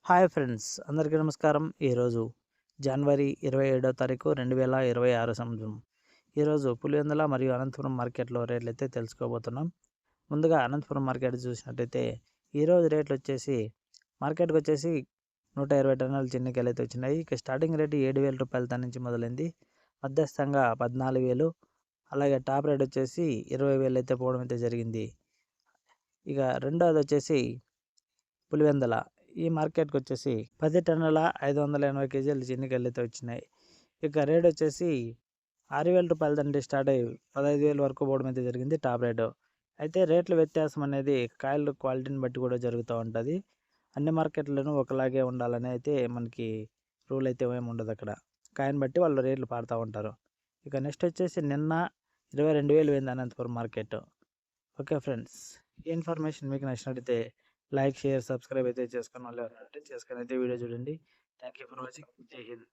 Hi friends, అందరికీ నమస్కారం. ఈరోజు జనవరి 27వ తారీఖు 2026 సంవత్సరం. ఈరోజు పులివెందుల మరియు అనంతపురం మార్కెట్లో రేట్లు అయితే తెలుసుకోబోతున్నాం. ముందుగా అనంతపురం మార్కెట్ చూసినట్టయితే ఈరోజు రేట్లు వచ్చేసి మార్కెట్కి వచ్చేసి 120 టన్నుల చిన్నికాయలు అయితే వచ్చినాయి. ఇక స్టార్టింగ్ రేటు 7,000 రూపాయల నుంచి మొదలైంది. మధ్యస్థంగా 14,000, అలాగే టాప్ రేట్ వచ్చేసి 20,000 అయితే పోవడం అయితే జరిగింది. ఇక రెండోది వచ్చేసి పులివెందుల ఈ మార్కెట్కి వచ్చేసి 10 టన్నుల 580 కేజీలు చిన్నికాయలు అయితే వచ్చినాయి. ఇక రేట్ వచ్చేసి 6,000 రూపాయల నుండి స్టార్ట్ అయ్యి 15,000 వరకు పోవడం అయితే జరిగింది టాప్ రేటు. అయితే రేట్ల వ్యత్యాసం అనేది కాయలు క్వాలిటీని బట్టి కూడా జరుగుతూ ఉంటుంది. అన్ని మార్కెట్లను ఒకలాగే ఉండాలని అయితే మనకి రూల్ అయితే ఏమి ఉండదు. అక్కడ కాయని బట్టి వాళ్ళు రేట్లు పాడుతూ ఉంటారు. ఇక నెక్స్ట్ వచ్చేసి నిన్న 22,000 పోయింది అనంతపురం మార్కెట్. ఓకే ఫ్రెండ్స్, ఈ ఇన్ఫర్మేషన్ మీకు నచ్చినట్టయితే లైక్, షేర్, సబ్స్క్రైబ్ అయితే చేసుకుని వాళ్ళు ఎవరంటే చేసుకొని అయితే వీడియో చూడండి. Thank you for watching. జై హింద్.